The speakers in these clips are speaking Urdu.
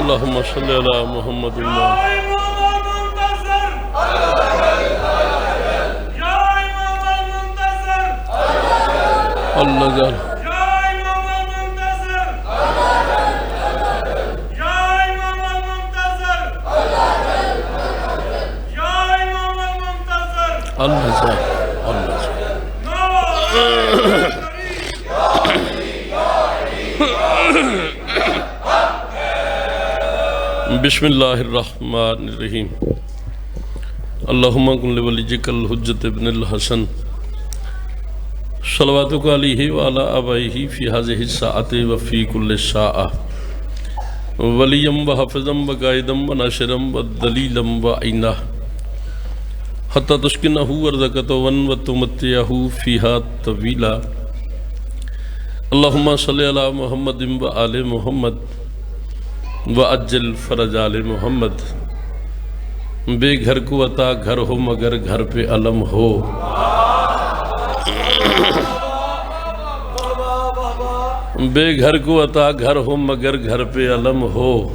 اللہم صلی علی محمد اللہ جان اللہ جان اللہ جان بسم اللہ الرحمن الرحیم اللہم کن لولیجک الحجت ابن الحسن صلواتک علیہ وعلا آبائہ فی حاضح الساعت وفی کل ساعہ ولیم و حفظم و قائدم و ناشرم و دلیلم و عینہ حتی تسکنہ ورزقت ون و تمتیہ فیہا طویلہ اللہم صلی علی محمد و آل محمد وَأَجِّلْ فَرَجَ آلِ محمد بے گھر کو عطا گھر ہو مگر گھر پہ علم ہو بے گھر کو عطا گھر ہو مگر گھر پہ علم ہو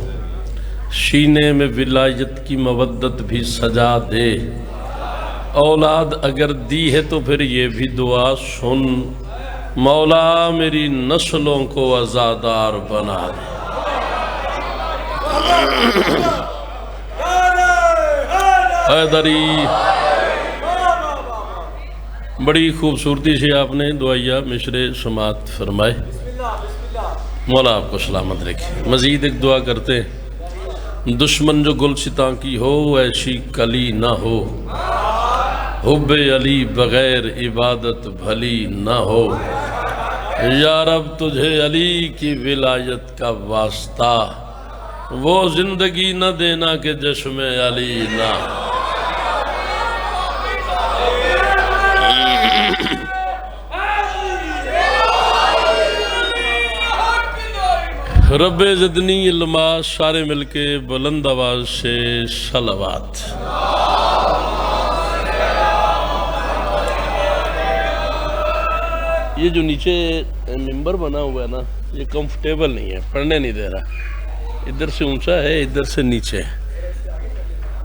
سینے میں ولایت کی مودت بھی سجا دے اولاد اگر دی ہے تو پھر یہ بھی دعا سن مولا میری نسلوں کو عزادار بنا دے حیدری بڑی خوبصورتی سے آپ نے دعائیہ مشرے سماعت فرمائے مولا آپ کو سلامت رکھے مزید ایک دعا کرتے ہیں دشمن جو گلستاں کی ہو ایسی کلی نہ ہو حب علی بغیر عبادت بھلی نہ ہو یا رب تجھے علی کی ولایت کا واسطہ وہ زندگی نہ دینا کہ جشم علی نہ رب زدنی علما سارے مل کے بلند آواز سے صلوات یہ جو نیچے ممبر بنا ہوا ہے نا یہ کمفرٹیبل نہیں ہے پڑھنے نہیں دے رہا ادھر سے اونچا ہے ادھر سے نیچے ہے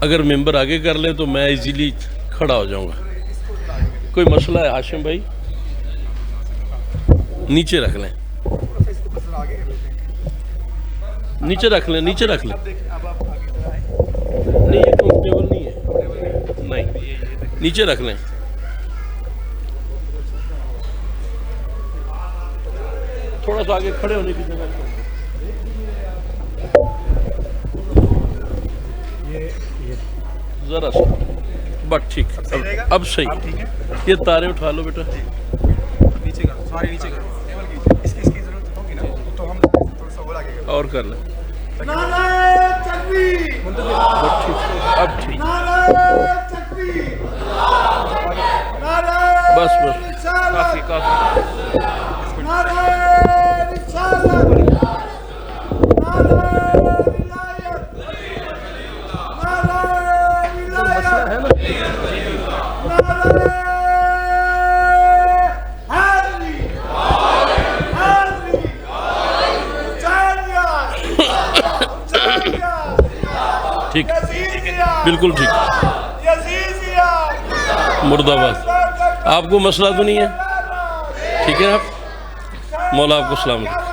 اگر ممبر آگے کر لیں تو میں ایزیلی کھڑا ہو جاؤں گا کوئی مسئلہ ہے ہاشم بھائی نیچے رکھ لیں نیچے رکھ لیں نیچے رکھ لیں نہیں یہ کمفرٹیبل نہیں ہے نہیں نیچے رکھ لیں تھوڑا سا آگے کھڑے ہونے کی جگہ ذرا سا بٹ ٹھیک اب صحیح یہ تارے اٹھا لو بیٹا نیچے کرو ساری نیچے کرو اس کی ضرورت ہوگی نا تو ہم تھوڑا سا اور آگے کرو اور کر لیں نعرہ تکبیر اب ٹھیک نعرہ تکبیر نعرہ بس بس رسالت کافی کافی نعرہ رسالت نعرہ ولایت نعرہ ولایت نعرہ حیدری حیدری ٹھیک بالکل ٹھیک مرد آباد آپ کو مسئلہ تو نہیں ہے ٹھیک ہے آپ مولا آپ کو سلام علیکم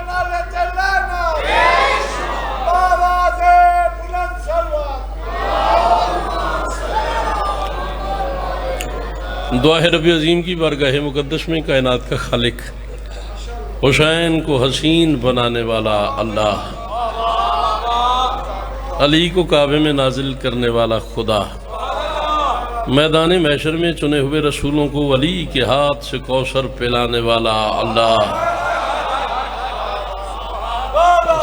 دعا ہے رب عظیم کی بارگاہ مقدس میں کائنات کا خالق حسین کو حسین بنانے والا اللہ علی کو کعبے میں نازل کرنے والا خدا میدان محشر میں چنے ہوئے رسولوں کو ولی کے ہاتھ سے کوثر پلانے والا اللہ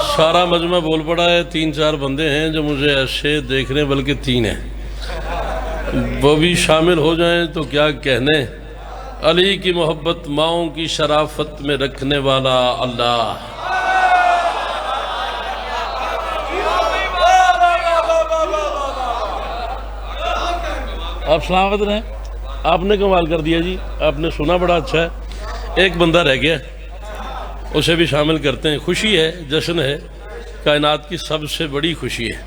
سارا مجمع بول پڑا ہے 3-4 بندے ہیں جو مجھے ایسے دیکھ رہے ہیں بلکہ 3 ہیں وہ بھی شامل ہو جائیں تو کیا کہنے علی کی محبت ماؤں کی شرافت میں رکھنے والا اللہ آپ سلامت رہیں آپ نے کمال کر دیا جی آپ نے سنا بڑا اچھا ہے ایک بندہ رہ گیا اسے بھی شامل کرتے ہیں خوشی ہے جشن ہے کائنات کی سب سے بڑی خوشی ہے.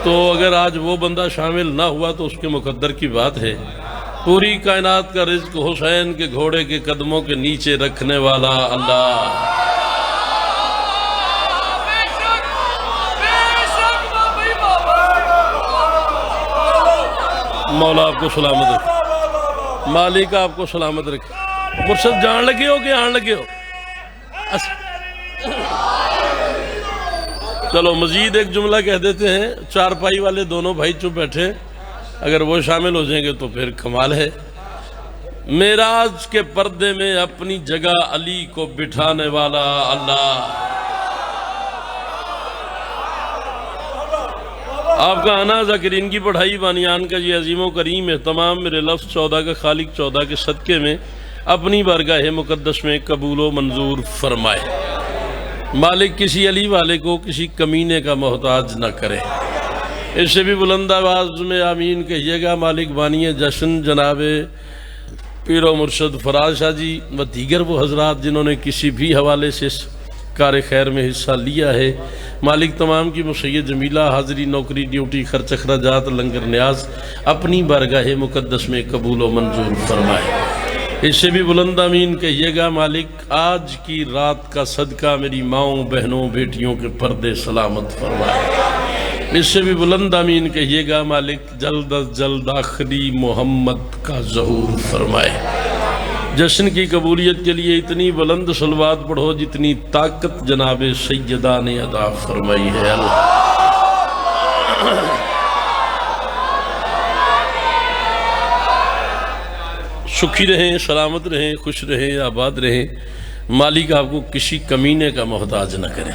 تو اگر آج وہ بندہ شامل نہ ہوا تو اس کے مقدر کی بات ہے. پوری کائنات کا رزق حسین کے گھوڑے کے قدموں کے نیچے رکھنے والا اللہ. مولا آپ کو سلامت رکھے، مالک آپ کو سلامت رکھے. مرشد جان لگے ہو کہ آن لگے ہو؟ چلو مزید ایک جملہ کہہ دیتے ہیں. چارپائی والے دونوں بھائی چپ بیٹھے، اگر وہ شامل ہو جائیں گے تو پھر کمال ہے. معراج کے پردے میں اپنی جگہ علی کو بٹھانے والا اللہ. آپ کا آنا ذاکرین کی پڑھائی بانیان کا یہ عظیم و کریم اہتمام میرے لفظ 14 کا خالق 14 کے صدقے میں اپنی بارگاہ مقدس میں قبول و منظور فرمائے. مالک کسی علی والے کو کسی کمینے کا محتاج نہ کرے. اس سے بھی بلند آواز میں آمین کہیے گا. مالک بانی جشن جناب پیر و مرشد فراز شاہ جی و دیگر وہ حضرات جنہوں نے کسی بھی حوالے سے کار خیر میں حصہ لیا ہے. مالک تمام کی مسید جمیلہ حاضری نوکری ڈیوٹی خرچ اخراجات لنگر نیاز اپنی بارگاہ مقدس میں قبول و منظور فرمائے. اس سے بھی بلند آمین کہیے گا. مالک آج کی رات کا صدقہ میری ماؤں بہنوں بیٹیوں کے پردے سلامت فرمائے. اس سے بھی بلند آمین کہیے گا. مالک جلد از جلد آخری محمد کا ظہور فرمائے. جشن کی قبولیت کے لیے اتنی بلند صلوات پڑھو جتنی طاقت جناب سیدہ نے عطا فرمائی ہے. سکھی رہیں، سلامت رہیں، خوش رہیں، آباد رہیں. مالک آپ کو کسی کمینے کا محتاج نہ کریں.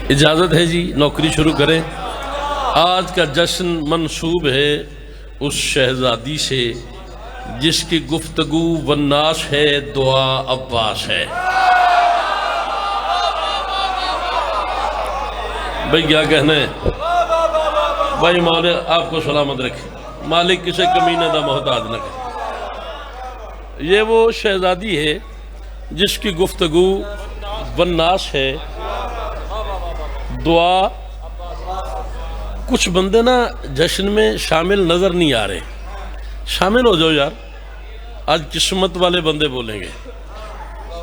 اجازت ہے جی نوکری شروع کریں. آج کا جشن منسوب ہے اس شہزادی سے جس کی گفتگو والناس ہے دعا عباس ہے. بھئی کیا کہنا ہے؟ بھائی مالک آپ کو سلامت رکھے. مالک کسے کمینے دا محتاج نہ کرے. یہ وہ شہزادی ہے جس کی گفتگو والناس ہے دعا. کچھ بندے نا جشن میں شامل نظر نہیں آ رہے. شامل ہو جاؤ یار. آج قسمت والے بندے بولیں گے،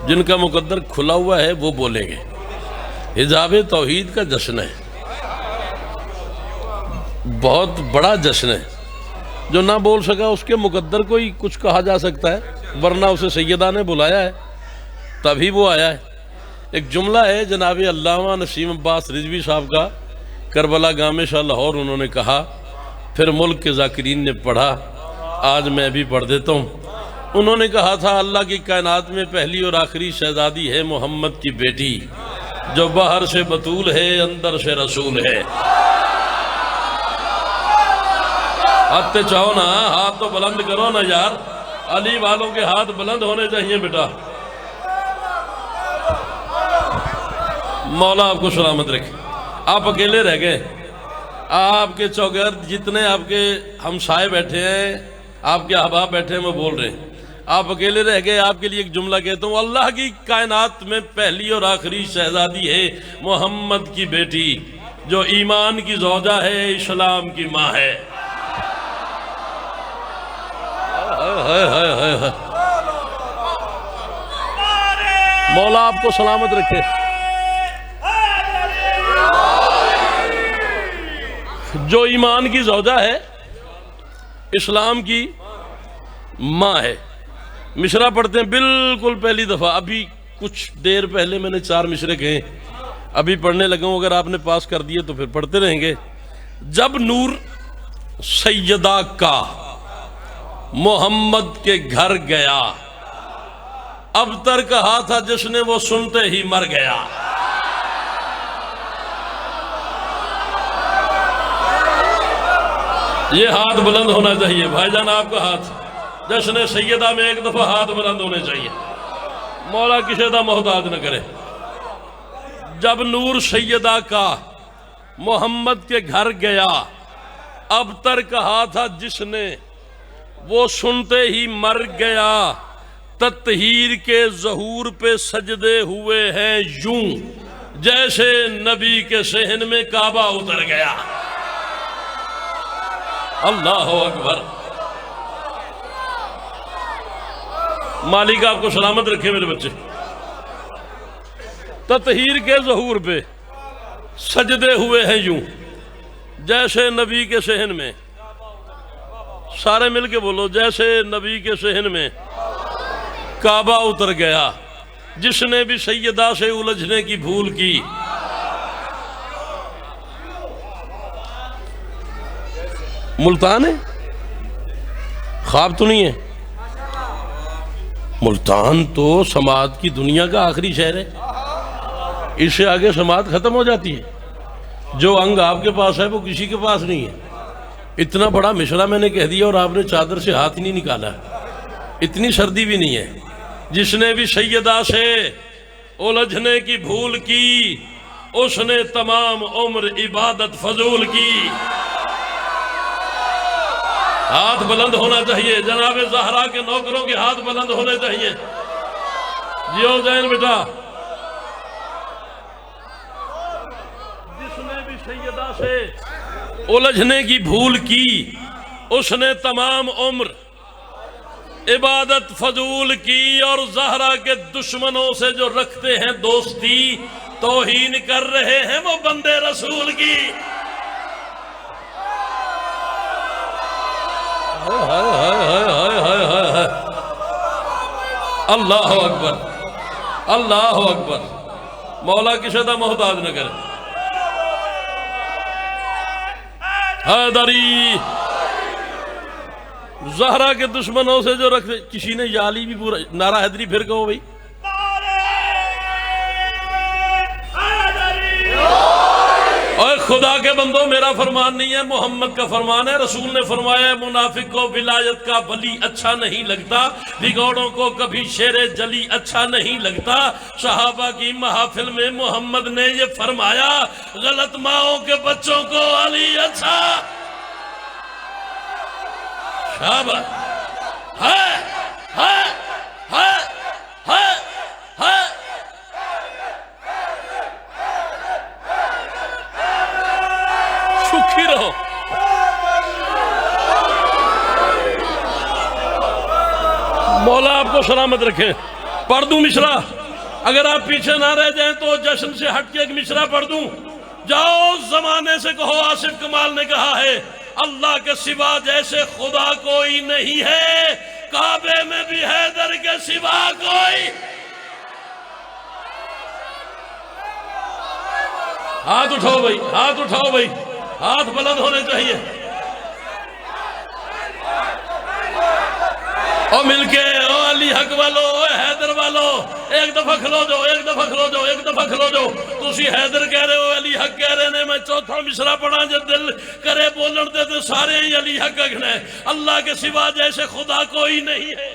جن کا مقدر کھلا ہوا ہے وہ بولیں گے. حجاب توحید کا جشن ہے، بہت بڑا جشن ہے. جو نہ بول سکا اس کے مقدر کو ہی کچھ کہا جا سکتا ہے، ورنہ اسے سیدہ نے بلایا ہے تبھی وہ آیا ہے. ایک جملہ ہے جناب علامہ نسیم عباس رضوی صاحب کا، کربلا گام شاہ لاہور. انہوں نے کہا، پھر ملک کے ذاکرین نے پڑھا، آج میں بھی پڑھ دیتا ہوں. انہوں نے کہا تھا اللہ کی کائنات میں پہلی اور آخری شہزادی ہے محمد کی بیٹی، جو باہر سے بطول ہے اندر سے رسول ہے. ہاتھ چاہو نا، ہاتھ تو بلند کرو نا یار. علی والوں کے ہاتھ بلند ہونے چاہیے بیٹا. مولا آپ کو سلامت رکھے. آپ اکیلے رہ گئے. آپ کے چوگرد جتنے آپ کے ہمسائے بیٹھے ہیں، آپ کے احباب بیٹھے ہیں، وہ بول رہے ہیں. آپ اکیلے رہ گئے. آپ کے لیے ایک جملہ کہتا ہوں. اللہ کی کائنات میں پہلی اور آخری شہزادی ہے محمد کی بیٹی، جو ایمان کی زوجہ ہے، اسلام کی ماں ہے. مولا آپ کو سلامت رکھے. جو ایمان کی زوجہ ہے، اسلام کی ماں ہے. مشرہ پڑھتے ہیں بالکل پہلی دفعہ. ابھی کچھ دیر پہلے میں نے 4 مشرے کہیں، ابھی پڑھنے لگا ہوں. اگر آپ نے پاس کر دیے تو پھر پڑھتے رہیں گے. جب نور سیدہ کا محمد کے گھر گیا، اب تر کہا تھا جس نے وہ سنتے ہی مر گیا. یہ ہاتھ بلند ہونا چاہیے بھائی جان. آپ کا ہاتھ جشن سیدہ میں ایک دفعہ ہاتھ بلند ہونے چاہیے. مولا کسی دا محتاج نہ کرے. جب نور سیدہ کا محمد کے گھر گیا، اب تر کہا تھا جس نے وہ سنتے ہی مر گیا. تطہیر کے ظہور پہ سجدے ہوئے ہیں یوں، جیسے نبی کے صحن میں کعبہ اتر گیا۔ اللہ اکبر۔ مالک آپ کو سلامت رکھے میرے بچے۔ تطہیر کے ظہور پہ سجدے ہوئے ہیں یوں جیسے نبی کے صحن میں، سارے مل کے بولو، جیسے نبی کے صحن میں کعبہ اتر گیا، جس نے بھی سیدہ سے الجھنے کی بھول کی۔ ملتان ہے، خواب تو نہیں ہے۔ ملتان تو سماعت کی دنیا کا آخری شہر ہے، اس سے آگے سماعت ختم ہو جاتی ہے۔ جو انگ آپ کے پاس ہے وہ کسی کے پاس نہیں ہے۔ اتنا بڑا مشرا میں نے کہہ دیا اور آپ نے چادر سے ہاتھ نہیں نکالا، اتنی سردی بھی نہیں ہے۔ جس نے بھی سیدہ سے الجھنے کی بھول کی، اس نے تمام عمر عبادت فضول کی۔ ہاتھ بلند ہونا چاہیے، جناب زہرا کے نوکروں کے ہاتھ بلند ہونے چاہیے۔ جیو زین بیٹا۔ جس نے بھی سیدہ سے الجھنے کی بھول کی، اس نے تمام عمر عبادت فضول کی، اور زہرا کے دشمنوں سے جو رکھتے ہیں دوستی، توہین کر رہے ہیں وہ بندے رسول کی۔ اللہ اکبر، اللہ اکبر۔ مولا کی شدہ محتاج نہ کرے۔ حیدری زہرا کے دشمنوں سے جو رکھتے، کسی نے یالی بھی پورا نعرہ حیدری پھر کہو بھائی۔ اور خدا کے بندوں، میرا فرمان نہیں ہے، محمد کا فرمان ہے۔ رسول نے فرمایا ہے منافق کو ولایت کا ولی اچھا نہیں لگتا، بگوڑوں کو کبھی شیر جلی اچھا نہیں لگتا۔ صحابہ کی محافل میں محمد نے یہ فرمایا، غلط ماؤں کے بچوں کو علی اچھا۔ شاباش ہے ہے ہے ہے ہے۔ سکھی رہو۔ مولا آپ کو سلامت رکھیں۔ پڑھ دوں مشرا؟ اگر آپ پیچھے نہ رہ جائیں تو جشن سے ہٹ کے ایک مشرا پڑھ دوں۔ جاؤ زمانے سے کہو، آصف کمال نے کہا ہے، اللہ کے سوا جیسے خدا کوئی نہیں ہے، کعبے میں بھی حیدر کے سوا کوئی۔ ہاتھ اٹھاؤ بھائی، ہاتھ اٹھاؤ بھائی، ہاتھ بلند ہونے چاہیے۔ اور مل کے او علی حق والو، او حیدر والو، ایک دفعہ کھلو جاؤ، ایک دفعہ کھلو جاؤ، ایک دفعہ کھلو جاؤ۔ تسی حیدر کہہ رہے ہو، علی حق کہہ رہے ہیں، میں چوتھا مصرع پڑھا جب دل کرے بولن دے تو سارے ہی علی حق اگنے۔ اللہ کے سوا جیسے خدا کوئی نہیں ہے،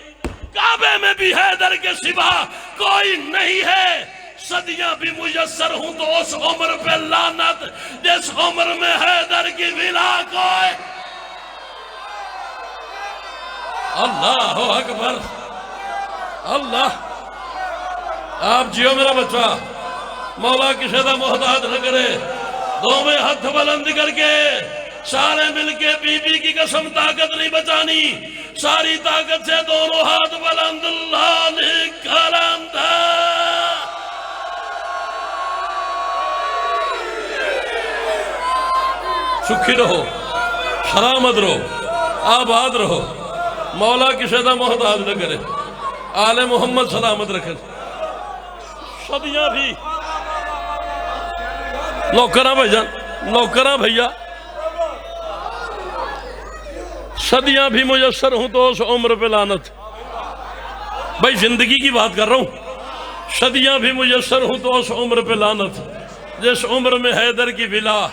کعبے میں بھی حیدر کے سوا کوئی نہیں ہے۔ صدیاں بھی میسر ہوں تو اس عمر پہ لعنت جس عمر میں حیدر کی ولا کوئی۔ اللہ اکبر، اللہ۔ آپ جیو میرا بچہ، مولا کی شدہ محتاج نہ کرے۔ دو میں ہاتھ بلند کر کے سارے مل کے بی بی کی قسم، طاقت نہیں بچانی، ساری طاقت سے دونوں ہاتھ بلند، اللہ نے کرم تھا۔ سکھی رہو، سلامت رہو، آباد رہو، مولا کی شدہ محتاج نہ کرے، آل محمد سلامت رکھے۔ صدیاں بھی نوکراں بھائی جان، نوکراں بھیا، صدیاں بھی میسر ہوں تو اس عمر پہ لعنت۔ بھائی زندگی کی بات کر رہا ہوں۔ صدیاں بھی میسر ہوں تو اس عمر پہ لعنت جس عمر میں حیدر کی ولا۔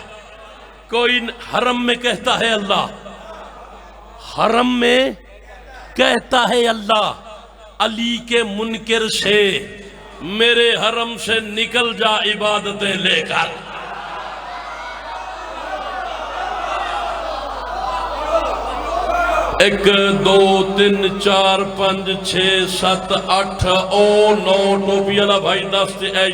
کوئی حرم میں کہتا ہے اللہ، حرم میں کہتا ہے اللہ، علی کے منکر سے میرے حرم سے نکل جا عبادتیں لے کر۔ ایک دو تین چار پنج چھ سات اٹھ او نو ٹوپی والا بھائی 10 تے اے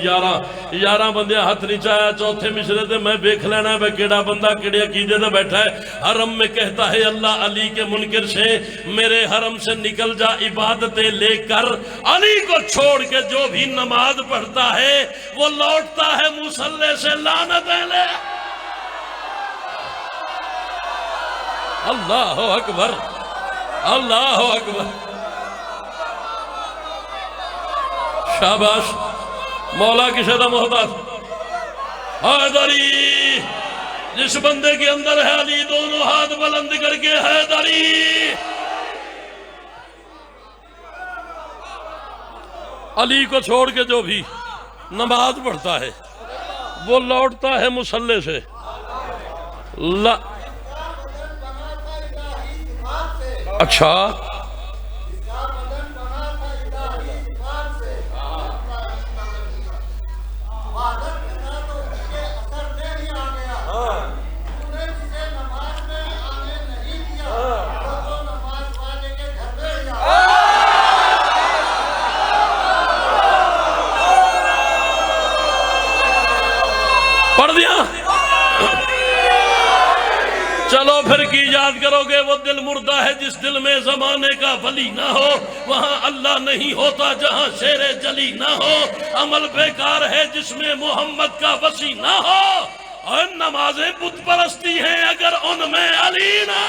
11 بندے ہاتھ نہیں چاہیا چوتھے مشرے تے میں دیکھ لینا ہے کیڑا بندہ کیڑے عقیدے تے بیٹھا ہے حرم میں کہتا ہے اللہ علی کے منکر سے میرے حرم سے نکل جا عبادتیں لے کر علی کو چھوڑ کے جو بھی نماز پڑھتا ہے وہ لوٹتا ہے مصلی سے لعنتیں لے اللہ اکبر اللہ اکبر شاباش مولا کی شدہ محبت حیدری جس بندے کے اندر ہے علی دونوں ہاتھ بلند کر کے حیدری علی کو چھوڑ کے جو بھی نماز پڑھتا ہے وہ لوٹتا ہے مصلی سے اچھا پڑھ دیا چلو پھر کی یاد کرو گے وہ دل مردہ ہے جس دل میں زمانے کا ولی نہ ہو وہاں اللہ نہیں ہوتا جہاں شیر جلی نہ ہو عمل بیکار ہے جس میں محمد کا وسیع نہ ہو اور نمازیں بت پرستی ہیں اگر ان میں علی نہ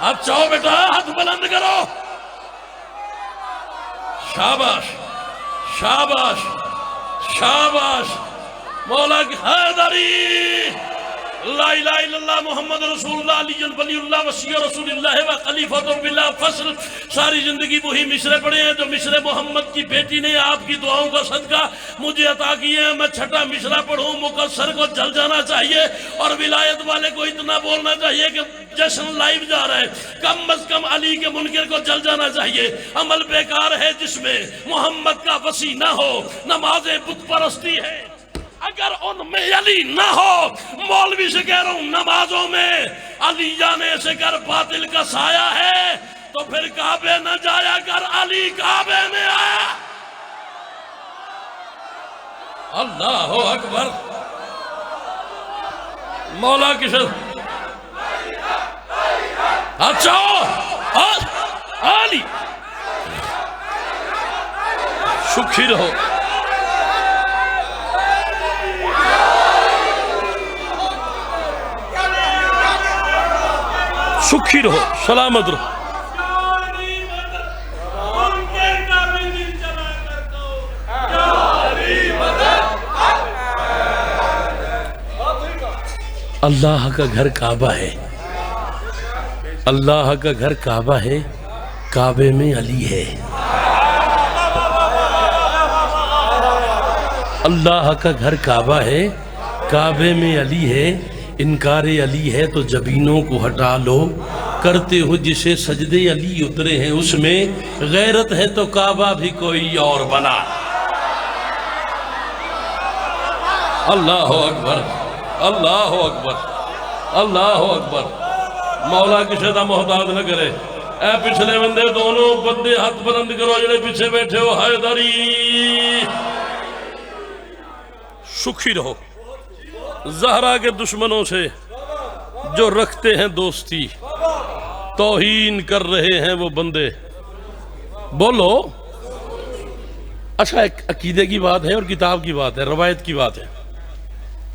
اب چاہو بیٹا ہاتھ بلند کرو شاباش شاباش شاباش مولا کی حیدری لا الہ الا اللہ محمد رسول اللہ علی ولی اللہ وصی رسول اللہ و خلیفۃ باللہ فصل ساری زندگی وہی مشرے پڑھے ہیں جو مشرے محمد کی بیٹی نے آپ کی دعاؤں کا صدقہ مجھے عطا کیے ہیں میں چھٹا مشرہ پڑھوں مقصر کو جل جانا چاہیے اور ولایت والے کو اتنا بولنا چاہیے کہ جشن لائیو جا رہا ہے کم از کم علی کے منکر کو جل جانا چاہیے عمل بیکار ہے جس میں محمد کا وسیع نہ ہو نمازیں بت پرستی ہے اگر ان میں علی نہ ہو مولوی سے کہہ رہا ہوں نمازوں میں علی جانے سے کر باطل کا سایہ ہے تو پھر کعبے نہ جایا کر علی کعبے میں آیا اللہ اکبر مولا کی شد اچھا علی سکھی رہو سکھی رہو سلامت رہو اللہ کا گھر کعبہ ہے اللہ کا گھر کعبہ ہے کعبے میں علی ہے اللہ کا گھر کعبہ ہے کعبے میں علی ہے انکار علی ہے تو جبینوں کو ہٹا لو کرتے ہو جسے سجدے علی اترے ہیں اس میں غیرت ہے تو کعبہ بھی کوئی اور بنا اللہ اکبر اللہ اکبر اللہ اکبر مولا کی شدہ محتاج نہ کرے اے پچھلے بندے دونوں بندے ہاتھ بلند کرو جڑے پیچھے بیٹھے ہو حیدری سکھی رہو زہرا کے دشمنوں سے جو رکھتے ہیں دوستی توہین کر رہے ہیں وہ بندے بولو اچھا ایک عقیدے کی بات ہے اور کتاب کی بات ہے روایت کی بات ہے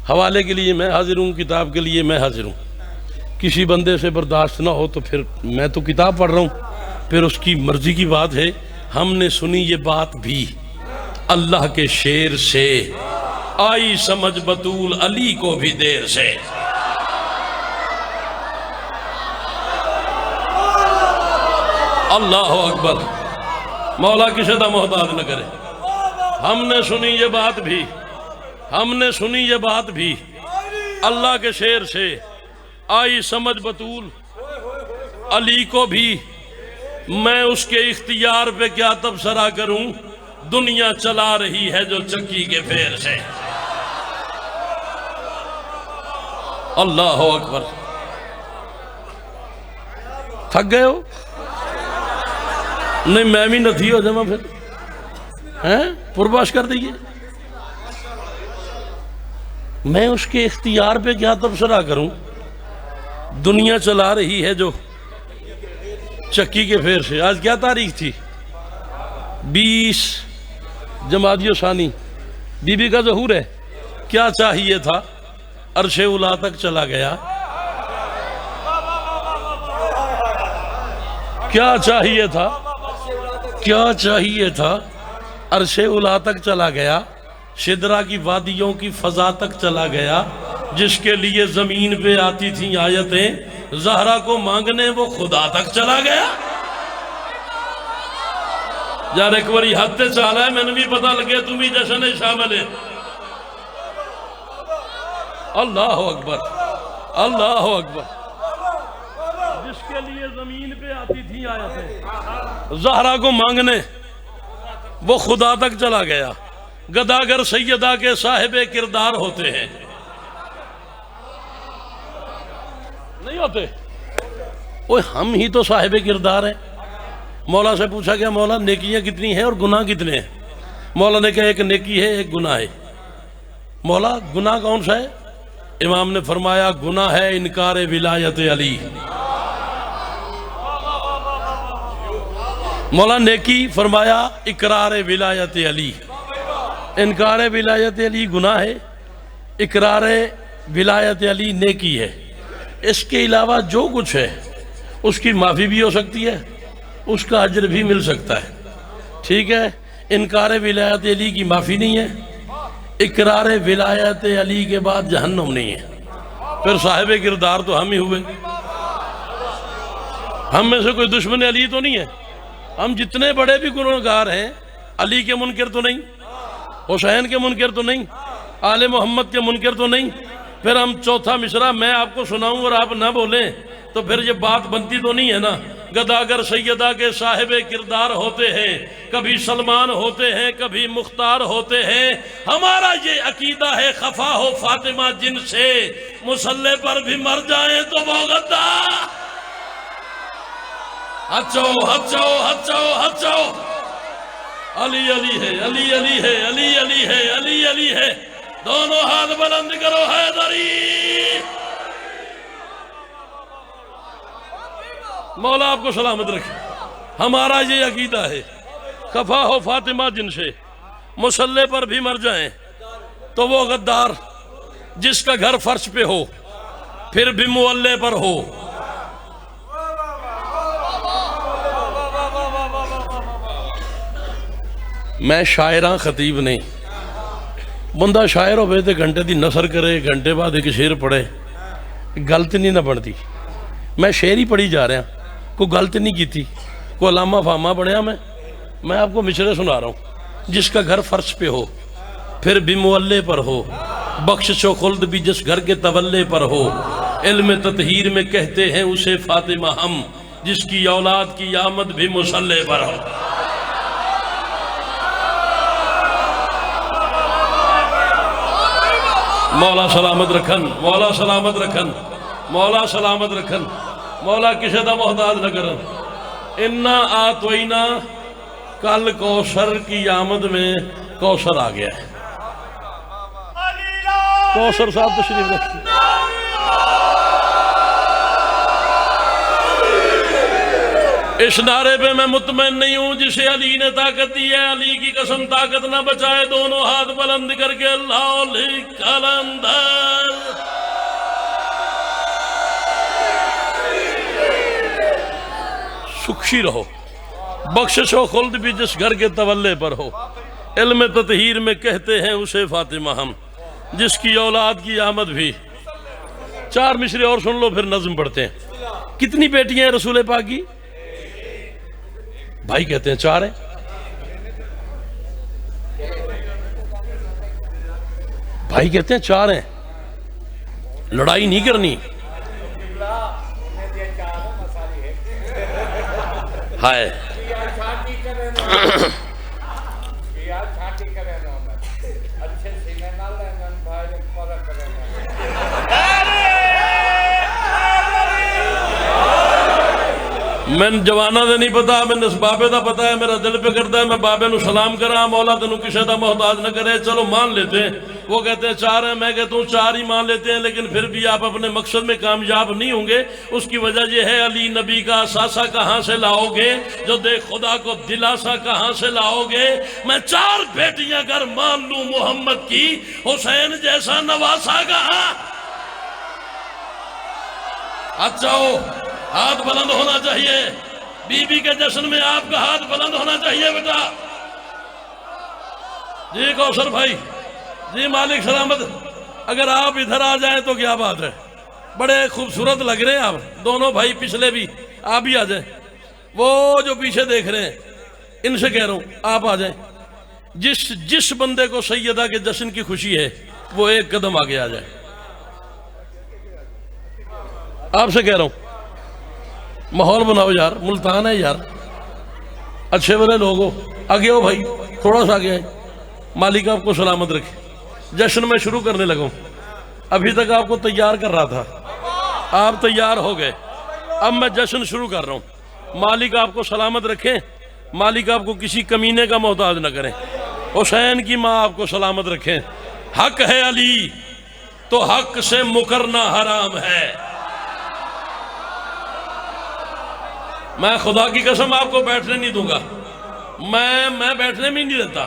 حوالے کے لیے میں حاضر ہوں کتاب کے لیے میں حاضر ہوں کسی بندے سے برداشت نہ ہو تو پھر میں تو کتاب پڑھ رہا ہوں پھر اس کی مرضی کی بات ہے ہم نے سنی یہ بات بھی اللہ کے شیر سے آئی سمجھ بطول علی کو بھی دیر سے اللہ اکبر مولا کی شدہ محتاج نہ کرے ہم نے سنی یہ بات بھی ہم نے سنی یہ بات بھی اللہ کے شیر سے آئی سمجھ بطول علی کو بھی میں اس کے اختیار پہ کیا تبصرہ کروں دنیا چلا رہی ہے جو چکی کے پھیر سے اللہ اکبر تھک گئے ہو؟ نہیں میں بھی نتھی ہو جمع پھر پرباش کر دیئے. میں اس کے اختیار پہ کیا تبصرہ کروں؟ دنیا چلا رہی ہے جو چکی کے پھیر سے. آج کیا تاریخ تھی؟ 20 جمادی ثانی. بی بی کا ظہور ہے. کیا چاہیے تھا؟ عرش اولا تک چلا گیا. کیا چاہیے تھا؟ کیا چاہیے تھا؟ عرش اولا تک چلا گیا. شدرا کی وادیوں کی فضا تک چلا گیا. جس کے لیے زمین پہ آتی تھیں آیتیں زہرا کو مانگنے وہ خدا تک چلا گیا. یار ایک باری حد تے چالا ہے میں نے بھی پتا لگے تم بھی جشن شامل ہے. اللہ اکبر اللہ اکبر. جس کے لیے زمین پہ آتی تھی آیتیں زہرا کو مانگنے وہ خدا تک چلا گیا. گداگر سیدہ کے صاحب کردار ہوتے ہیں نہیں ہوتے؟ اوہ ہم ہی تو صاحب کردار ہیں. مولا سے پوچھا گیا مولا نیکیاں کتنی ہیں اور گناہ کتنے ہیں؟ مولا نے کہا ایک نیکی ہے ایک گناہ ہے. مولا گناہ کون سا ہے؟ امام نے فرمایا گناہ ہے انکار ولایت علی. مولا نیکی فرمایا اقرار ولایت علی. انکار ولایت علی گناہ ہے, اقرار ولایت علی نیکی ہے. اس کے علاوہ جو کچھ ہے اس کی معافی بھی ہو سکتی ہے, اس کا اجر بھی مل سکتا ہے. ٹھیک ہے, انکار ولایت علی کی معافی نہیں ہے, اقرار ولایت علی کے بعد جہنم نہیں ہے. پھر صاحب کردار تو ہم ہی ہوئے. ہم میں سے کوئی دشمن علی تو نہیں ہے. ہم جتنے بڑے بھی گنہگار ہیں علی کے منکر تو نہیں, حسین کے منکر تو نہیں, آل محمد کے منکر تو نہیں. پھر ہم چوتھا مصرع میں آپ کو سناؤں اور آپ نہ بولیں تو پھر یہ بات بنتی تو نہیں ہے نا. گداگر سیدہ کے صاحب کردار ہوتے ہیں, کبھی سلمان ہوتے ہیں کبھی مختار ہوتے ہیں. ہمارا یہ عقیدہ ہے خفا ہو فاطمہ جن سے مصلی پر بھی مر جائیں تو وہ غدار. ہچو ہچو ہچو ہچو علی علی ہے علی علی ہے علی علی ہے علی علی ہے. دونوں ہاتھ بلند کرو حیدری. مولا آپ کو سلامت رکھے. ہمارا یہ عقیدہ ہے خفا ہو فاطمہ جن سے مصلی پر بھی مر جائیں تو وہ غدار جس کا گھر فرش پہ ہو پھر بھی معلے پر ہو. میں شاعراں خطیب نہیں. بندہ شاعر ہو تے گھنٹے دی نثر کرے, گھنٹے بعد ایک شعر پڑھے, غلط نہیں نہ بنتی. میں شعر ہی پڑھی جا رہا ہوں, کوئی غلط نہیں کی تھی, کوئی علامہ فامہ پڑھیا. میں آپ کو مصرعے سنا رہا ہوں. جس کا گھر فرش پہ ہو پھر بھی معلے پر ہو, بخشش و خلد بھی جس گھر کے تولے پر ہو. علم تطہیر میں کہتے ہیں اسے فاطمہ ہم, جس کی اولاد کی آمد بھی مصلی پر ہو. مولا سلامت رکھن, مولا سلامت رکھن, مولا سلامت رکھن. مولا کسی دا محتاج نہ کرن. انا آتوینا, کل کوثر کی آمد میں کوثر آ گیا ہے. کوثر صاحب تشریف رکھیں. اس نعرے پہ میں مطمئن نہیں ہوں جسے علی نے طاقت دی ہے. علی کی قسم طاقت نہ بچائے. دونوں ہاتھ بلند کر کے اللہ علی کلندر. سکشی رہو, بخشش و خلد بھی جس گھر کے تولے پر ہو. علم تطہیر میں کہتے ہیں اسے فاطمہ ہم, جس کی اولاد کی آمد بھی. 4 مصرعے اور سن لو پھر نظم پڑھتے ہیں. کتنی بیٹیاں ہیں رسول پاک کی؟ بھائی کہتے ہیں 4 ہیں. بھائی کہتے ہیں 4 ہیں. لڑائی نہیں کرنی. ہائے میں جوانا دے نہیں پتا، میں اس بابے دا پتا ہے، میرا دل پہ کرتا ہے میں بابے نو سلام کرا، مولا تینوں کسی دا محتاج نہ کرے۔ چلو مان لیتے ہیں، وہ کہتے ہیں 4 ہیں، میں کہتا ہوں 4 ہی مان لیتے ہیں، لیکن پھر بھی آپ اپنے مقصد میں کامیاب نہیں ہوں گے۔ اس کی وجہ یہ ہے علی نبی کا اثاثہ کہاں سے لاؤ گے جو دیکھ خدا کو دلاسا کہاں سے لاؤ گے؟ میں 4 بیٹیاں اگر مان لوں محمد کی، حسین جیسا نواسا کہاں؟ اچھا ہو، ہاتھ بلند ہونا چاہیے، بی بی کے جشن میں آپ کا ہاتھ بلند ہونا چاہیے بیٹا۔ جی کوثر بھائی، جی مالک سلامت، اگر آپ ادھر آ جائیں تو کیا بات ہے، بڑے خوبصورت لگ رہے ہیں آپ دونوں بھائی، پچھلے بھی آپ بھی آ جائیں، وہ جو پیچھے دیکھ رہے ہیں ان سے کہہ رہا ہوں آپ آ جائیں۔ جس بندے کو سیدہ کے جشن کی خوشی ہے وہ ایک قدم آگے آ جائے، آپ سے کہہ رہا ہوں ماحول بناؤ یار، ملتان ہے یار، اچھے بڑے لوگ ہو، آگے ہو بھائی، تھوڑا سا آگے آئے۔ مالک آپ کو سلامت رکھے، جشن میں شروع کرنے لگا ہوں، ابھی تک آپ کو تیار کر رہا تھا، آپ تیار ہو گئے، اب میں جشن شروع کر رہا ہوں۔ مالک آپ کو سلامت رکھیں، مالک آپ کو کسی کمینے کا محتاج نہ کریں، حسین کی ماں آپ کو سلامت رکھیں۔ حق ہے علی تو حق سے مکرنا حرام ہے۔ میں خدا کی قسم آپ کو بیٹھنے نہیں دوں گا، میں بیٹھنے میں نہیں دیتا،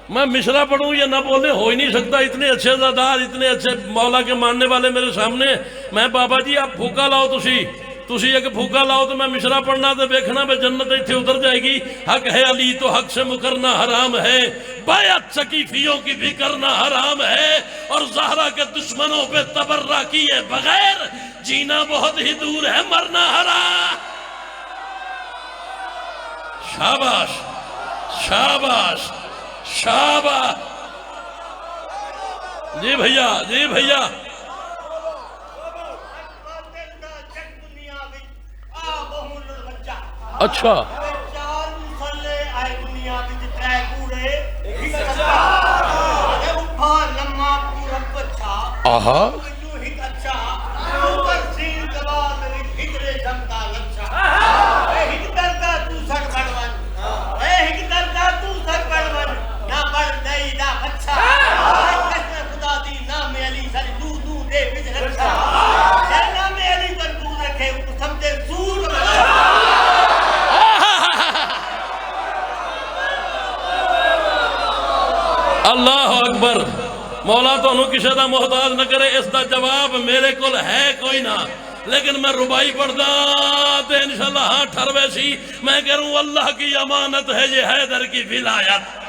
میں مشرا پڑھوں یا نہ بولے ہو ہی نہیں سکتا۔ اتنے اچھے زادار، اتنے اچھے مولا کے ماننے والے میرے سامنے، میں بابا جی آپ پھوکا لاؤ، تسی ایک پھوکا لاؤ تو میں مشرا پڑھنا تو دیکھنا میں جنت ایتھے اتر جائے گی۔ حق ہے علی تو حق سے مکرنا حرام ہے، بیعت سقیفیوں کی بھی کرنا حرام ہے، اور زہرا کے دشمنوں پہ تبرہ کیے بغیر جینا بہت ہی دور ہے، مرنا حرام۔ شاباش شاباش شاباش، جی بھیا جی بھیا۔ اچھا آہا، اللہ اکبر۔ مولا تو انہوں کسی دا محتاج نہ کرے، اس دا جواب میرے کل ہے کوئی نہ، لیکن میں ربائی پڑھدا تو انشاءاللہ ہاں ٹھروے سی، میں کہہ رہا ہوں اللہ کی امانت ہے یہ حیدر کی ولایت۔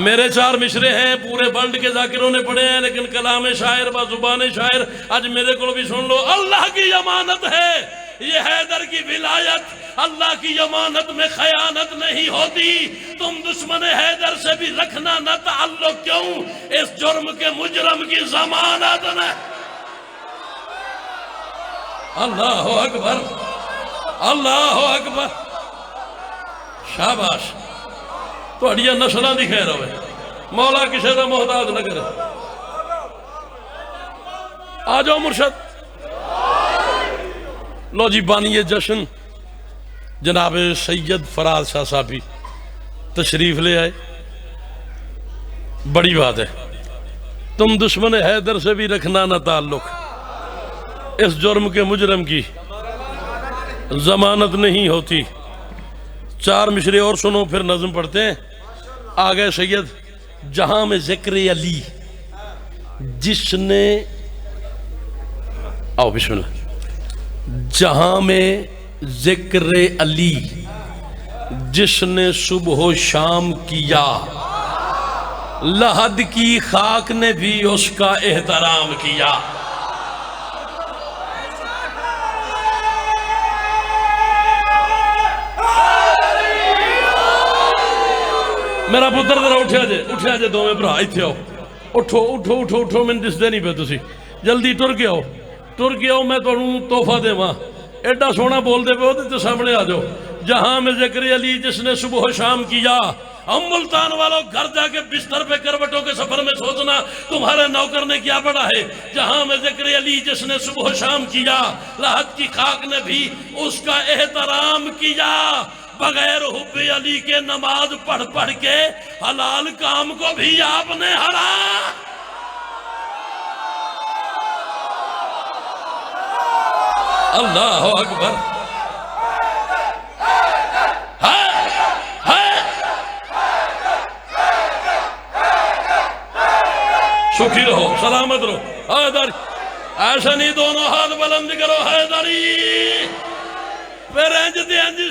میرے 4 مشرے ہیں، پورے ورلڈ کے ذاکروں نے پڑھے ہیں، لیکن کلام شاعر با زبان شاعر آج میرے کو بھی سن لو۔ اللہ کی امانت ہے یہ حیدر کی ولایت، اللہ کی امانت میں خیانت نہیں ہوتی، تم دشمن حیدر سے بھی رکھنا نہ تعلق، کیوں اس جرم کے مجرم کی ضمانت نہ۔ اللہ اکبر اللہ اکبر، شاباش، توڑیا نسلہ دی خیر ہوئے، مولا کسی دا محتاج نہ کرے۔ آجاؤ مرشد، لو جی بانی جشن جناب سید فراز شاہ صاحبی تشریف لے آئے، بڑی بات ہے، تم دشمن حیدر سے بھی رکھنا نہ تعلق، اس جرم کے مجرم کی ضمانت نہیں ہوتی۔ 4 مشرے اور سنو پھر نظم پڑھتے ہیں۔ آگئے سید، جہاں میں ذکر علی جس نے، آؤ بسم اللہ، جہاں میں ذکر علی جس نے صبح و شام کیا، لحد کی خاک نے بھی اس کا احترام کیا۔ میرا پتر ذرا اٹھیا جے دو میں برا ایتھے آؤ، اٹھو میں دس دے نہیں پہ تسی، جلدی ٹر کے آؤ، میں تو تحفہ دے ماں ایڈا سونا بول دے پہ ہوتے تو سامنے آ جاؤ۔ جہاں میں ذکر علی جس نے صبح و شام کیا، ہم ملتان والوں گھر جا کے بستر پہ کروٹوں کے سفر میں سوچنا مولانا تمہارے نوکر نے کیا پڑھا ہے؟ جہاں میں ذکر علی جس نے صبح و شام کیا، لاحت کی خاک نے بھی اس کا احترام کیا، بغیر حب علی کے نماز پڑھ پڑھ کے حلال کام کو بھی آپ نے حرام۔ اللہ اکبر۔ سکھی رہو، سلامت رہو، حیدری ایسا نہیں، دونوں ہاتھ بلند کرو، حیدری۔ پھر انج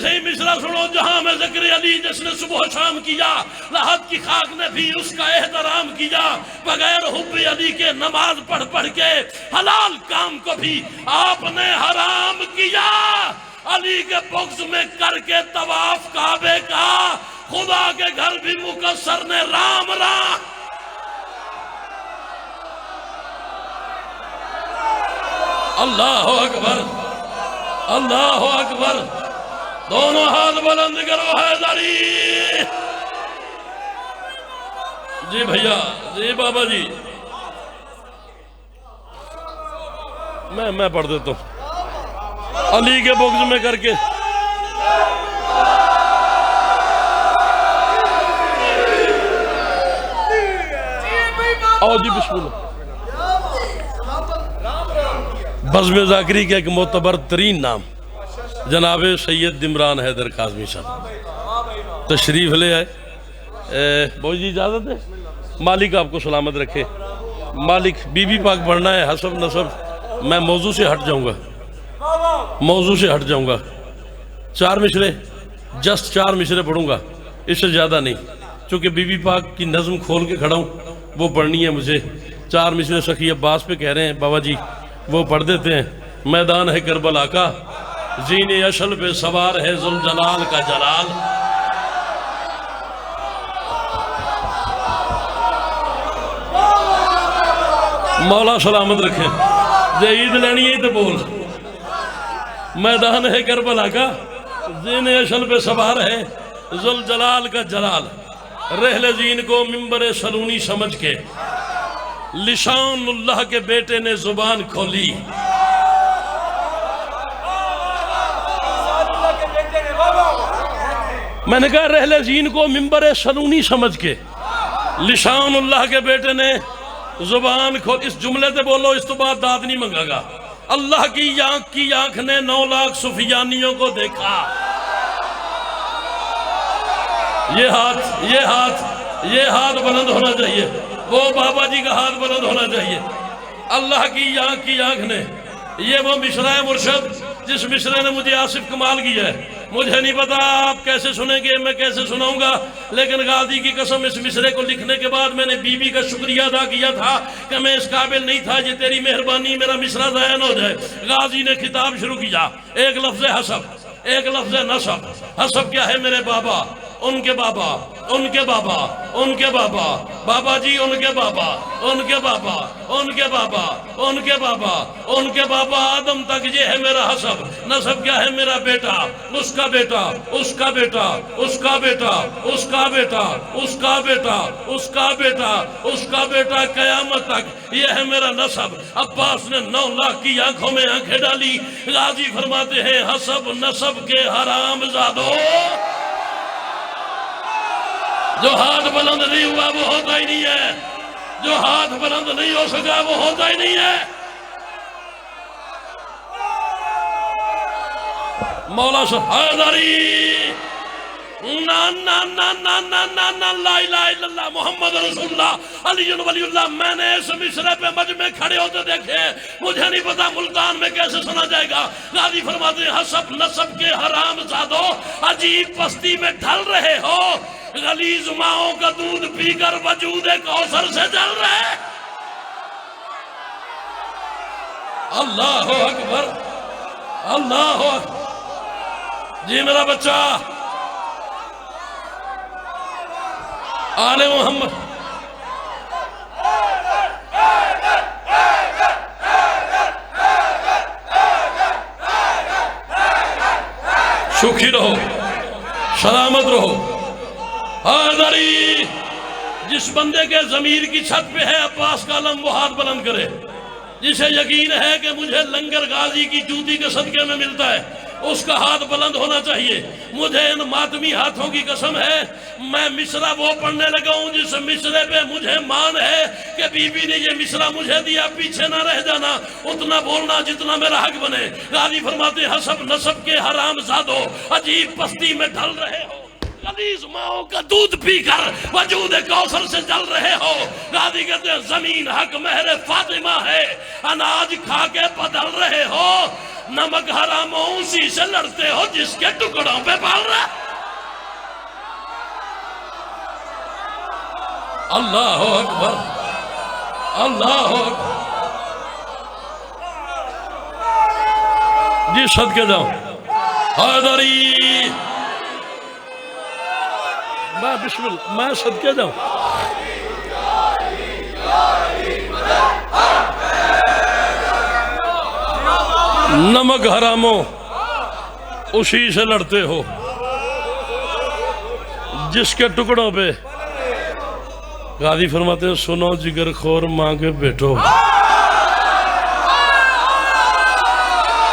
سے مصرع سنو، جہاں میں ذکر علی جس نے صبح و شام کیا، لاحت کی خاک نے بھی اس کا احترام کیا، بغیر حب علی کے نماز پڑھ پڑھ کے حلال کام کو بھی آپ نے حرام کیا، علی کے بغض میں کر کے طواف کعبے کا خدا کے گھر بھی مکسر نے رام رام۔ اللہ اکبر، اللہ اکبر، دونوں ہاتھ بلند کرو، حیدری۔ جی بھیا، جی بابا جی، میں پڑھ دیتا ہوں، علی کے بغض میں کر کے۔ آؤ جی، بسم اللہ۔ بزم ذاکری کا ایک معتبر ترین نام جناب سید عمران حیدر کاظمی صاحب تشریف لے آئے۔ بہت جی اجازت ہے؟ مالک آپ کو سلامت رکھے۔ مالک بی بی پاک پڑھنا ہے، حسب نسب۔ میں موضوع سے ہٹ جاؤں گا، موضوع سے ہٹ جاؤں گا۔ 4 مصرے، جسٹ 4 مصرے پڑھوں گا، اس سے زیادہ نہیں، چونکہ بی بی پاک کی نظم کھول کے کھڑا ہوں، وہ پڑھنی ہے مجھے۔ 4 مصرے سخی عباس پہ کہہ رہے ہیں بابا جی، وہ پڑھ دیتے ہیں۔ میدان ہے کربلا کا، زین اشل پہ سوار ہے ذوالجلال کا جلال۔ مولا سلامت رکھے۔ جے عید لینی ہے تو بول۔ میدان ہے کربلا کا، زین اشل پہ سوار ہے ذوالجلال کا جلال، رحل زین کو منبر سلونی سمجھ کے لسان اللہ کے بیٹے نے زبان کھولی۔ میں نے کہا رحل زین کو منبر سلونی سمجھ کے لسان اللہ کے بیٹے نے زبان کھول۔ اس جملے سے بولو، اس تو بعد داد نہیں منگا گا۔ اللہ کی آنکھ نے 9 لاکھ سفیانیوں کو دیکھا۔ یہ ہاتھ بلند ہونا چاہیے، وہ بابا جی کا ہاتھ بلند ہونا چاہیے۔ اللہ کی آنکھ نے، یہ وہ مصرع مرشد جس مصرع نے مجھے آصف کمال کیا ہے۔ مجھے نہیں پتا آپ کیسے سنیں گے، میں کیسے سناؤں گا، لیکن غازی کی قسم اس مصرع کو لکھنے کے بعد میں نے بی بی کا شکریہ ادا کیا تھا کہ میں اس قابل نہیں تھا، یہ تیری مہربانی میرا مصرع ضائع نہ ہو جائے۔ غازی نے خطاب شروع کیا، ایک لفظ حسب، ایک لفظ نسب۔ حسب کیا ہے؟ میرے بابا، ان کے بابا، ان کے بابا، ان کے بابا، بابا جی ان کے بابا، ان کے بابا، ان کے بابا، ان کے بابا، ان کے بابا آدم تک، یہ ہے میرا حسب۔ نسب کیا ہے؟ میرا بیٹا، اس کا بیٹا، اس کا بیٹا، اس کا بیٹا، اس کا بیٹا، اس کا بیٹا، اس کا بیٹا، اس کا بیٹا، قیامت تک یہ ہے میرا نسب۔ عباس نے 9 لاکھ کی آنکھوں میں آنکھیں ڈالی۔ غازی فرماتے ہیں حسب نسب کے حرام زادو، جو ہاتھ بلند نہیں ہوا وہ ہوتا ہی نہیں ہے، جو ہاتھ بلند نہیں ہو سکا وہ ہوتا ہی نہیں ہے۔ مولا صاحب حیدری، نا نا نا نا نا نا نا، لا الہ الا اللہ محمد رسول اللہ علی ولی اللہ۔ میں نے اس مصرع پہ مجمع کھڑے ہوتے دیکھے، مجھے نہیں پتا ملتان میں کیسے سنا جائے گا۔ غازی فرماتے ہیں حسب نسب کے حرام زادو، عجیب پستی میں ڈھل رہے ہو، غلیظ ماؤں کا دودھ پی کر وجود کوثر سے جل رہے۔ اللہ اکبر، اللہ اکبر۔ جی میرا بچہ آل محمد، سکھی رہو، سلامت رہو۔ حیدری جس بندے کے ضمیر کی چھت پہ ہے عباس کا علم وہ ہاتھ بلند کرے. جسے یقین ہے کہ مجھے لنگر غازی کی جوتی کے صدقے میں ملتا ہے اس کا ہاتھ بلند ہونا چاہیے. مجھے ان ماتمی ہاتھوں کی قسم ہے میں مصرع وہ پڑھنے لگا ہوں جس مصرے پہ مجھے مان ہے کہ بی بی نے یہ مصرع مجھے دیا, پیچھے نہ رہ جانا, اتنا بولنا جتنا میرا حق بنے. غازی فرماتے ہیں حسب نسب کے حرام زادو عجیب پستی میں ڈھل رہے ہو, غلیظ ماؤں کا دودھ پی کر وجود کوثر سے جل رہے ہو. غازی کہتے ہیں زمین حق مہر فاطمہ ہے, اناج کھا کے بدل رہے ہو, نمک حراموں اسی سے لڑتے ہو جس کے ٹکڑوں پہ پال رہا. اللہ اکبر, اللہ اکبر. جی صدقے جاؤں حیدری, میں بسم اللہ, میں صدقے جاؤں. نمک حراموں اسی سے لڑتے ہو جس کے ٹکڑوں پہ. غازی فرماتے ہیں سنو جگر خور ماں کے بیٹو.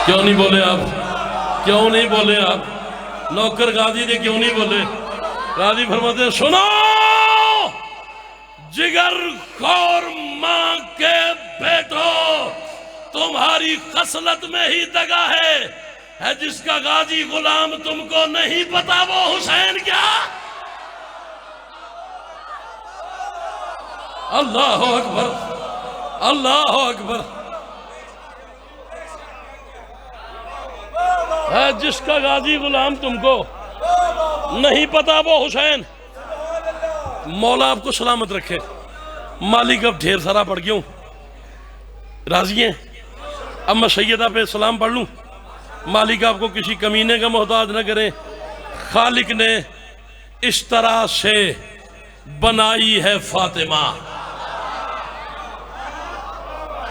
کیوں نہیں بولے آپ, کیوں نہیں بولے آپ, نوکر غازی نے کیوں نہیں بولے. غازی فرماتے ہیں سنو جگر خور ماں کے بیٹو, تمہاری خصلت میں ہی دگا ہے جس کا غازی غلام تم کو نہیں پتا وہ حسین کیا. اللہ اکبر, اللہ اکبر. ہے جس کا غازی غلام تم کو نہیں پتا وہ حسین. مولا آپ کو سلامت رکھے. مالک اب ڈھیر سارا پڑھ گیا ہوں, راضی ہیں؟ اب میں سیدہ پہ سلام پڑھ لوں. مالک آپ کو کسی کمینے کا محتاج نہ کرے. خالق نے اس طرح سے بنائی ہے فاطمہ.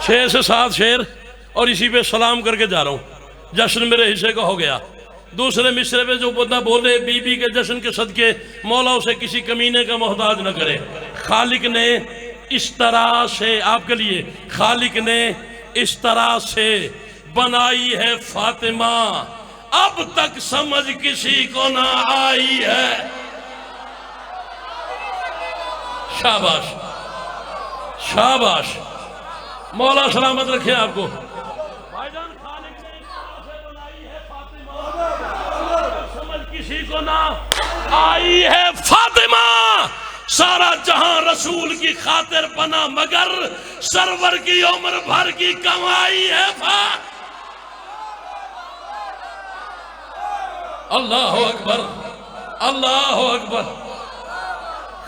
6 سے 7 شعر اور اسی پہ سلام کر کے جا رہا ہوں. جشن میرے حصے کا ہو گیا. دوسرے مصرے پہ جو بندہ بولے بی بی کے جشن کے صدقے مولا اسے کسی کمینے کا محتاج نہ کرے. خالق نے اس طرح سے آپ کے لیے, خالق نے اس طرح سے بنائی ہے فاطمہ, اب تک سمجھ کسی کو نہ آئی ہے. شاباش, شاباش. مولا سلامت رکھے آپ کو. بھائی جان خالق نے اس طرح سے بنائی ہے فاطمہ, سمجھ کسی کو نہ آئی ہے فاطمہ. سارا جہاں رسول کی خاطر بنا مگر سرور کی عمر بھر کی کمائی ہے اللہ اکبر, اللہ اکبر.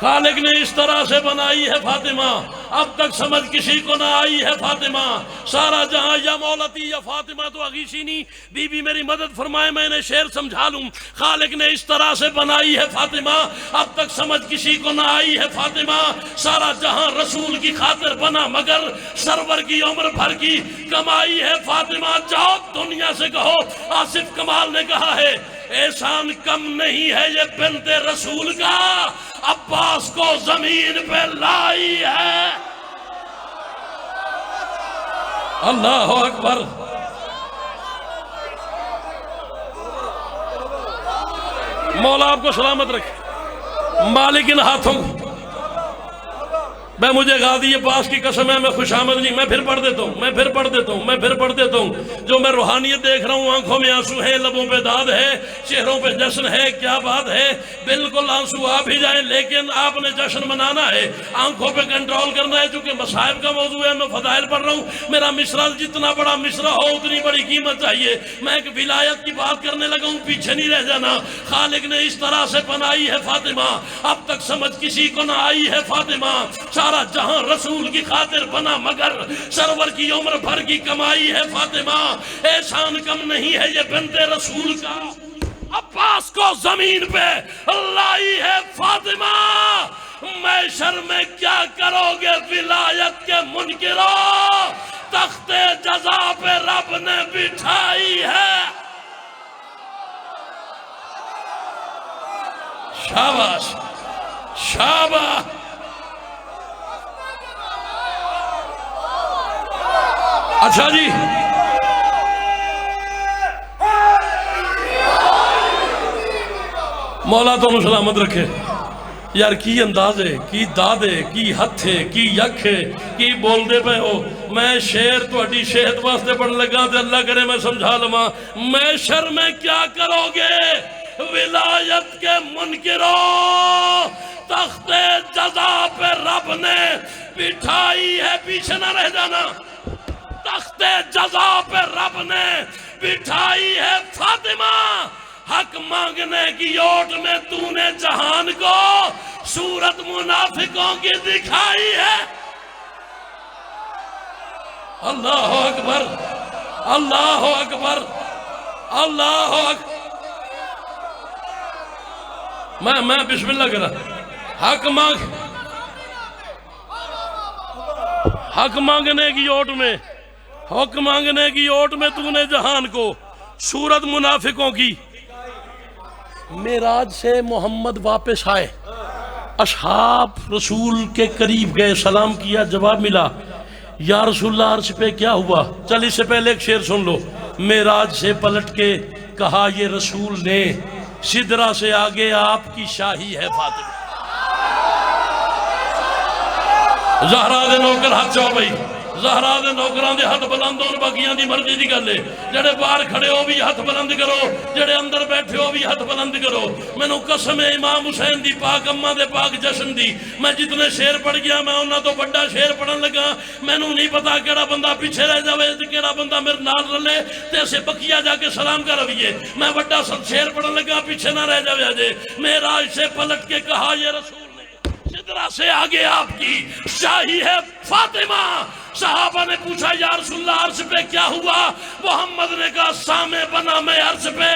خالق نے اس طرح سے بنائی ہے فاطمہ, اب تک سمجھ کسی کو نہ آئی ہے فاطمہ. سارا جہاں یا مولتی یا فاطمہ تو اغیثینی, بی بی میری مدد فرمائے میں نے شعر سمجھا لوں. خالق نے اس طرح سے بنائی ہے فاطمہ, اب تک سمجھ کسی کو نہ آئی ہے فاطمہ. سارا جہاں رسول کی خاطر بنا مگر سرور کی عمر بھر کی کمائی ہے فاطمہ. جاؤ دنیا سے کہو آصف کمال نے کہا ہے احسان کم نہیں ہے یہ بنت رسول کا, عباس کو زمین پہ لائی ہے. اللہ اکبر. مولا آپ کو سلامت رکھے. مالک ان ہاتھوں میں مجھے غازی عباس کی قسم ہے میں خوش آمد نہیں. میں پھر پڑھ دیتا ہوں, میں پھر پڑھ دیتا ہوں, میں پھر پڑھ دیتا ہوں. جو میں روحانیت دیکھ رہا ہوں, آنکھوں میں آنسو ہے, لبوں پہ داد ہے, چہروں پہ جشن ہے. کیا بات ہے, بالکل آنسو آ بھی جائیں لیکن آپ نے جشن منانا ہے, آنکھوں پہ کنٹرول کرنا ہے. چونکہ مصائب کا موضوع ہے, میں فضائل پڑھ رہا ہوں. میرا مصرع جتنا بڑا مصرع ہو اتنی بڑی قیمت چاہیے. میں ایک ولایت کی بات کرنے لگا ہوں, پیچھے نہیں رہ جانا. خالق نے اس طرح سے بنائی ہے فاطمہ, اب تک سمجھ کسی کو نہ آئی ہے فاطمہ. سارا جہاں رسول کی خاطر بنا مگر سرور کی عمر بھر کی کمائی ہے فاطمہ. احسان کم نہیں ہے یہ بنت رسول کا, عباس کو زمین پہ لائی ہے فاطمہ. محشر میں کیا کرو گے ولایت کے منکروں, تخت جزا پہ رب نے بٹھائی ہے. شاباش, شاباش. اچھا جی، مولا تو سلامت رکھے یار، کی اندازے، کی دادے، کی ہتھے، کی یکھے، کی بول دے پہ ہو. میں شیر تہاڈی صحت واسطے پڑھن لگا تے اللہ کرے میں سمجھا لواں. محشر میں کیا کرو گے ولایت کے منکرو؟ تخت جزا پہ رب نے بٹھائی ہے، پیچھے نہ رہ جانا. تخت جزا پہ رب نے بٹھائی ہے فاطمہ. حق مانگنے کی اوٹ میں تو نے جہان کو صورت منافقوں کی دکھائی ہے. اللہ اکبر، اللہ اکبر، اللہ اکبر. میں بسم اللہ کر رہا. حق مانگنے کی اوٹ میں، حق مانگنے کی اوٹ میں تو نے جہان کو صورت منافقوں کی. معراج سے محمد واپس آئے، اصحاب رسول کے قریب گئے، سلام کیا، جواب ملا یا رسول اللہ عرش پہ کیا ہوا؟ چل اس سے پہلے ایک شعر سن لو. معراج سے پلٹ کے کہا یہ رسول نے، سدرہ سے آگے آپ کی شاہی ہے فاطمہ. زہرا دے نوکر ہاتھ چاہو بھائی، زہرا دے نوکران دے ہاتھ بلند ہون، باقیاں دی مرضی دی گل ہے. جڑے باہر کھڑے ہو بھی ہاتھ بلند کرو، جڑے اندر بیٹھے ہو بھی ہاتھ بلند کرو. مینوں قسم ہے امام حسین دی پاک اماں دے پاک جشن دی، میں جتنے شعر پڑھ گیا میں انہاں تو بڑا شعر پڑھن لگا. مینوں نہیں پتا کیڑا بندہ پیچھے رہ جاوے تے کیڑا بندہ میرے نال رلے تے اسے بقیہ جا کے سلام کر رویے. میں بڑا شعر پڑھن لگا، پیچھے نہ رہ جاوے. اجے معراج سے پلٹ کے کہا یہ رسول سدرہ سے آگے آپ کی شاہی ہے فاطمہ. صحابہ نے پوچھا یا رسول اللہ عرش پہ کیا ہوا؟ محمد نے کہا سامع بنا میں عرش پہ،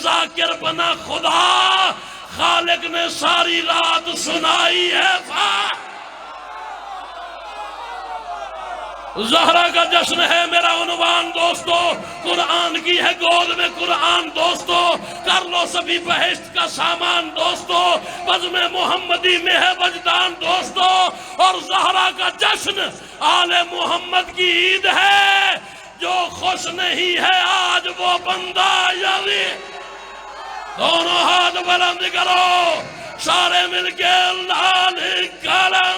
ذاکر بنا خدا، خالق نے ساری رات سنائی ہے زہرا کا جشن ہے میرا عنوان دوستو. قرآن کی ہے گود میں قرآن دوستو، کر لو سبھی بہشت کا سامان دوستو، بزم محمدی میں ہے وجدان دوستو. اور زہرا کا جشن آل محمد کی عید ہے. جو خوش نہیں ہے آج وہ بندہ یعنی دونوں ہاتھ بلند کرو سارے مل کے اللہ کلا